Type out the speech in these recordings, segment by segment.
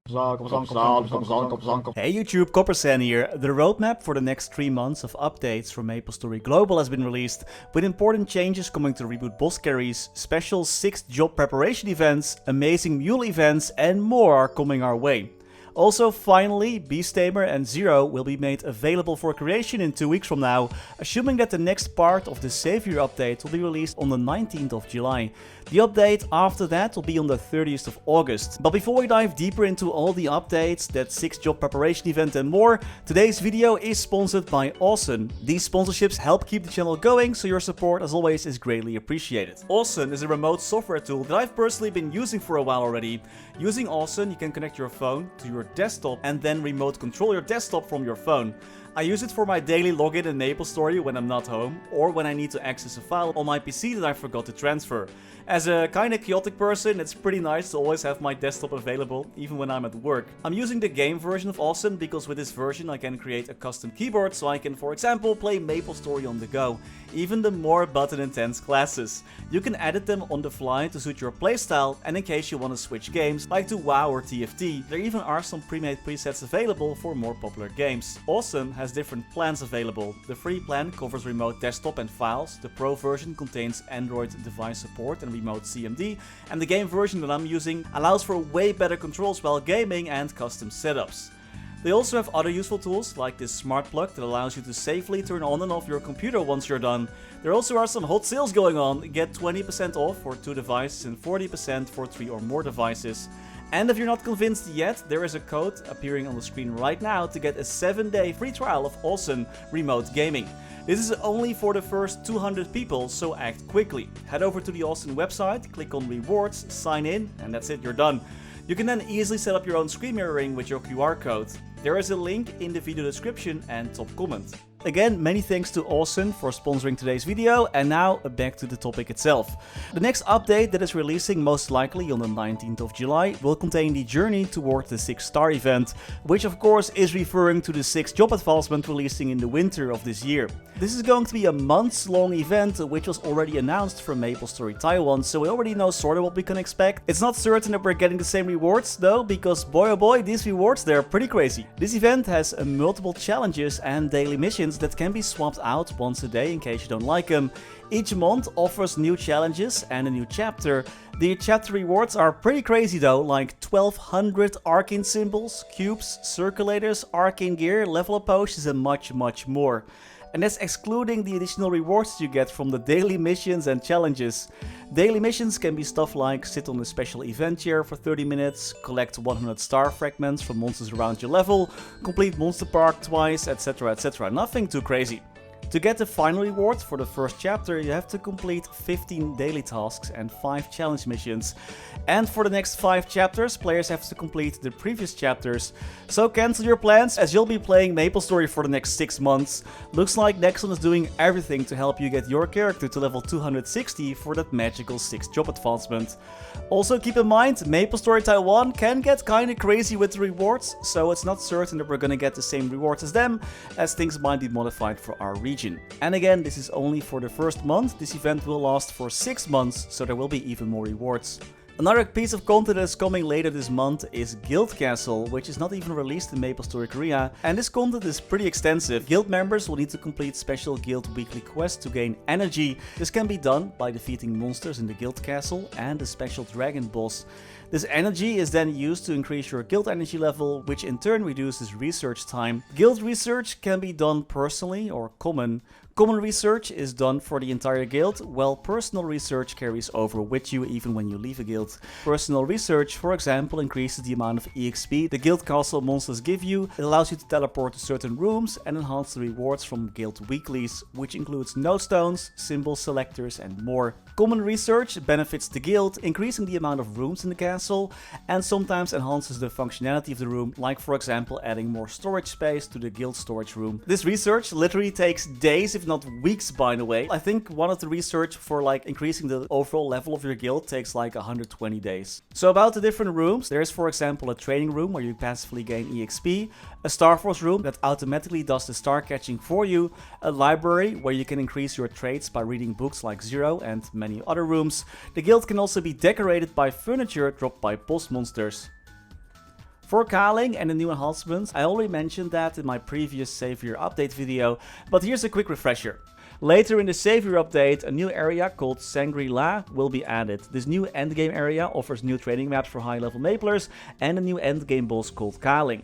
Hey YouTube, Coppersan here. The roadmap for the next 3 months of updates from MapleStory Global has been released, with important changes coming to Reboot boss carries, special 6 job preparation events, amazing mule events and more are coming our way. Also, finally, Beastamer and Zero will be made available for creation in 2 weeks from now, assuming that the next part of the Savior update will be released on the 19th of July. The update after that will be on the 30th of August. But before we dive deeper into all the updates, that 6 job preparation event and more, today's video is sponsored by Awesome. These sponsorships help keep the channel going, so your support as always is greatly appreciated. Awesome is a remote software tool that I've personally been using for a while already. Using Awesome, you can connect your phone to your desktop and then remote control your desktop from your phone. I use it for my daily login in MapleStory when I'm not home, or when I need to access a file on my PC that I forgot to transfer. As a kinda chaotic person, it's pretty nice to always have my desktop available, even when I'm at work. I'm using the game version of Awesome because with this version I can create a custom keyboard so I can, for example, play MapleStory on the go, even the more button-intense classes. You can edit them on the fly to suit your playstyle, and in case you want to switch games, like to WoW or TFT, there even are some pre-made presets available for more popular games. Awesome has different plans available. The free plan covers remote desktop and files, the pro version contains Android device support and remote CMD, and the game version that I'm using allows for way better controls while gaming and custom setups. They also have other useful tools like this smart plug that allows you to safely turn on and off your computer once you're done. There also are some hot sales going on. Get 20% off for 2 devices and 40% for 3 or more devices. And if you're not convinced yet, there is a code appearing on the screen right now to get a 7-day free trial of Awesome Remote Gaming. This is only for the first 200 people, so act quickly. Head over to the Awesome website, click on rewards, sign in, and that's it, you're done. You can then easily set up your own screen mirroring with your QR code. There is a link in the video description and top comment. Again, many thanks to Awesome for sponsoring today's video, and now back to the topic itself. The next update that is releasing most likely on the 19th of July will contain the journey towards the 6-star event, which of course is referring to the 6 job advancement releasing in the winter of this year. This is going to be a months-long event which was already announced from MapleStory Taiwan, so we already know sort of what we can expect. It's not certain that we're getting the same rewards though, because boy oh boy, these rewards, they're pretty crazy. This event has multiple challenges and daily missions that can be swapped out once a day in case you don't like them. Each month offers new challenges and a new chapter. The chapter rewards are pretty crazy though, like 1200 arcane symbols, cubes, circulators, arcane gear, level up potions and much more. And that's excluding the additional rewards you get from the daily missions and challenges. Daily missions can be stuff like sit on a special event chair for 30 minutes, collect 100 star fragments from monsters around your level, complete Monster Park twice, etc, etc. Nothing too crazy. To get the final reward for the first chapter, you have to complete 15 daily tasks and 5 challenge missions. And for the next 5 chapters, players have to complete the previous chapters. So cancel your plans, as you'll be playing MapleStory for the next 6 months. Looks like Nexon is doing everything to help you get your character to level 260 for that magical 6 job advancement. Also keep in mind, MapleStory Taiwan can get kinda crazy with the rewards, so it's not certain that we're gonna get the same rewards as them, as things might be modified for our region. And again, this is only for the first month. This event will last for 6 months, so there will be even more rewards. Another piece of content that is coming later this month is Guild Castle, which is not even released in MapleStory Korea, and this content is pretty extensive. Guild members will need to complete special guild weekly quests to gain energy. This can be done by defeating monsters in the Guild Castle and the special dragon boss. This energy is then used to increase your guild energy level, which in turn reduces research time. Guild research can be done personally or common. Common research is done for the entire guild, while personal research carries over with you even when you leave a guild. Personal research, for example, increases the amount of EXP the guild castle monsters give you. It allows you to teleport to certain rooms and enhance the rewards from guild weeklies, which includes node stones, symbol selectors and more. Common research benefits the guild, increasing the amount of rooms in the castle, and sometimes enhances the functionality of the room, like for example adding more storage space to the guild storage room. This research literally takes days, if not weeks, by the way. I think one of the research for like increasing the overall level of your guild takes like 120 days. So about the different rooms, there's for example a training room where you passively gain EXP, a Star Force room that automatically does the star catching for you, a library where you can increase your traits by reading books like Zero, and many other rooms. The guild can also be decorated by furniture dropped by boss monsters. For Kaling and the new enhancements, I already mentioned that in my previous Savior update video, but here's a quick refresher. Later in the Savior update, a new area called Shangri-La will be added. This new endgame area offers new training maps for high level Maplers and a new endgame boss called Kaling.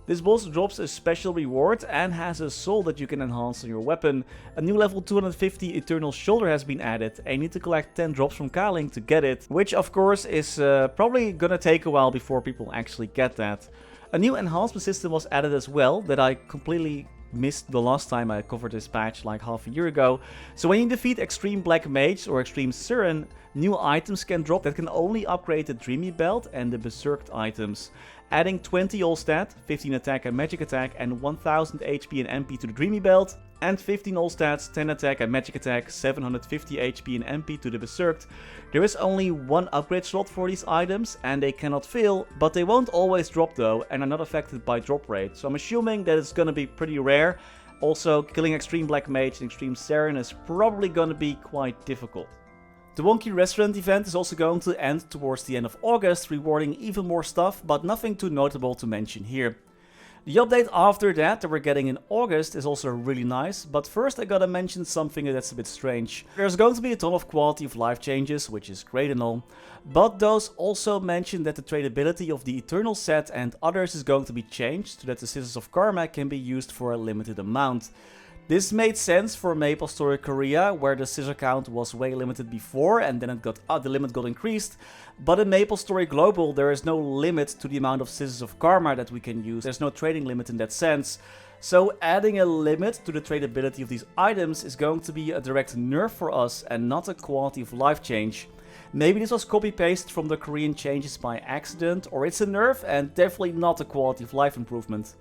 This boss drops a special reward and has a soul that you can enhance on your weapon. A new level 250 Eternal Shoulder has been added and you need to collect 10 drops from Kaling to get it, which of course is probably gonna take a while before people actually get that. A new enhancement system was added as well that I completely missed the last time I covered this patch like half a year ago. So when you defeat Extreme Black Mage or Extreme Siren, new items can drop that can only upgrade the Dreamy Belt and the Berserked items. Adding 20 all stat, 15 attack and magic attack and 1000 HP and MP to the Dreamy Belt, and 15 all stats, 10 attack and magic attack, 750 HP and MP to the Berserked. There is only one upgrade slot for these items and they cannot fail, but they won't always drop though and are not affected by drop rate, so I'm assuming that it's gonna be pretty rare. Also, killing Extreme Black Mage and Extreme Siren is probably gonna be quite difficult. The Wonky Restaurant event is also going to end towards the end of August, rewarding even more stuff, but nothing too notable to mention here. The update after that we're getting in August is also really nice, but first I gotta mention something that's a bit strange. There's going to be a ton of quality of life changes, which is great and all, but those also mention that the tradability of the Eternal set and others is going to be changed so that the Scissors of Karma can be used for a limited amount. This made sense for MapleStory Korea, where the scissor count was way limited before and then the limit got increased. But in MapleStory Global there is no limit to the amount of Scissors of Karma that we can use. There's no trading limit in that sense. So adding a limit to the tradability of these items is going to be a direct nerf for us and not a quality of life change. Maybe this was copy-pasted from the Korean changes by accident, or it's a nerf and definitely not a quality of life improvement.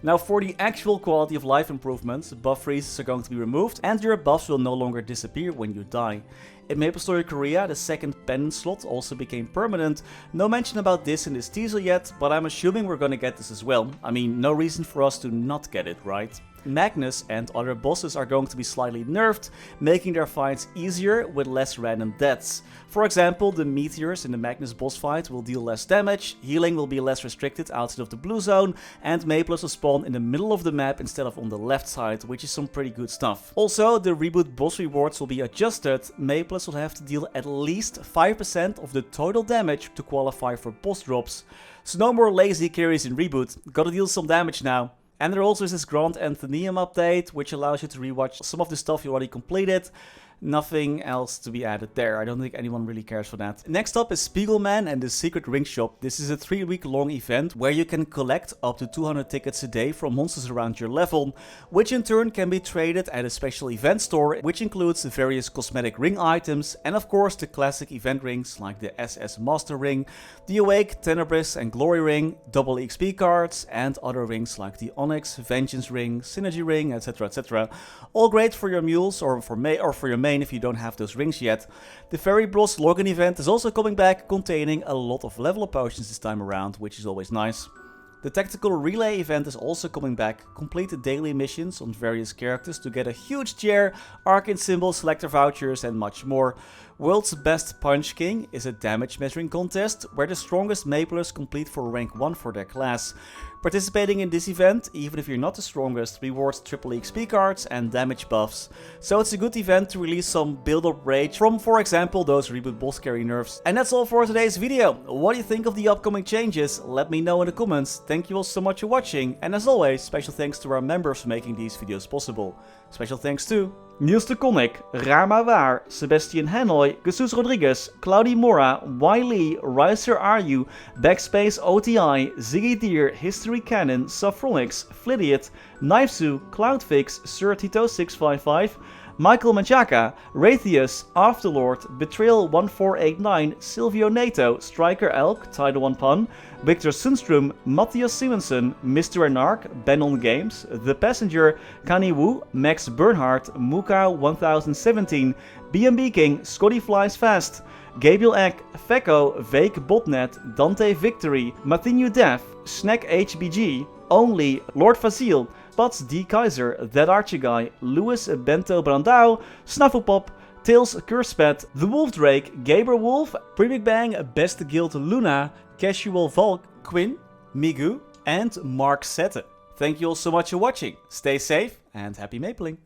Now for the actual quality of life improvements, buff freezes are going to be removed and your buffs will no longer disappear when you die. In MapleStory Korea, the second pendant slot also became permanent. No mention about this in this teaser yet, but I'm assuming we're gonna get this as well. I mean, no reason for us to not get it, right? Magnus and other bosses are going to be slightly nerfed, making their fights easier with less random deaths. For example, the meteors in the Magnus boss fight will deal less damage, healing will be less restricted outside of the blue zone, and Maplers will spawn in the middle of the map instead of on the left side, which is some pretty good stuff. Also, the Reboot boss rewards will be adjusted. Maplers will have to deal at least 5% of the total damage to qualify for boss drops. So no more lazy carries in Reboot, gotta deal some damage now. And there also is this Grand Anthemium update, which allows you to rewatch some of the stuff you already completed. Nothing else to be added there. I don't think anyone really cares for that. Next up is Spiegelman and the Secret Ring Shop. This is a 3-week long event where you can collect up to 200 tickets a day from monsters around your level, which in turn can be traded at a special event store, which includes the various cosmetic ring items and of course the classic event rings like the SS Master Ring, the Awake, Tenebris and Glory Ring, double XP cards and other rings like the Onyx, Vengeance Ring, Synergy Ring, etc, etc. All great for your mules or for your main if you don't have those rings yet. The Fairy Bros login event is also coming back, containing a lot of level up potions this time around, which is always nice. The Tactical Relay event is also coming back. Complete the daily missions on various characters to get a huge chair, arcane symbol, selector vouchers and much more. World's Best Punch King is a damage measuring contest where the strongest Maplers complete for rank 1 for their class. Participating in this event, even if you're not the strongest, rewards triple XP cards and damage buffs. So it's a good event to release some build-up rage from, for example, those Reboot boss carry nerfs. And that's all for today's video. What do you think of the upcoming changes? Let me know in the comments. Thank you all so much for watching, and as always, special thanks to our members for making these videos possible. Special thanks to Niels de Coninck, Raar maar waar, Sebastian Hanoy, Jesus Rodriguez, Claudie Mora, Wiley, Riser Are BackSpaceOTI, Ziggy Deer, Historycanon, Saffronyx, Flidiot, Knifesu, Cloudfix, Sir Tito 655, Michael Manchaka, Rathius, Afterlord, Betrayal 1489, Silvio Nato, Striker Elk, Tidal 1 Pun, Victor Sundstrom, Mathias Simonsson, Mr. Anark, Brendon Games, The Passenger, Kani Wu, Max Bernhardt, Muka 1017, BNB King, Scotty Flies Fast, Gabriel Eck, Fecko, Vake Botnet, Dante Victory, Mathinu Dev, Snack HBG, Only, Lord Fazil, Pats D. Kaiser, That Archie Guy, Louis Bento Brandao, Snufflepop, Tails Curspet, The Wolf Drake, Gaber Wolf, Pre-Big Bang, Best Guild Luna, Casual Volk, Quinn, Migu, and Mark Sette. Thank you all so much for watching. Stay safe and happy mapling.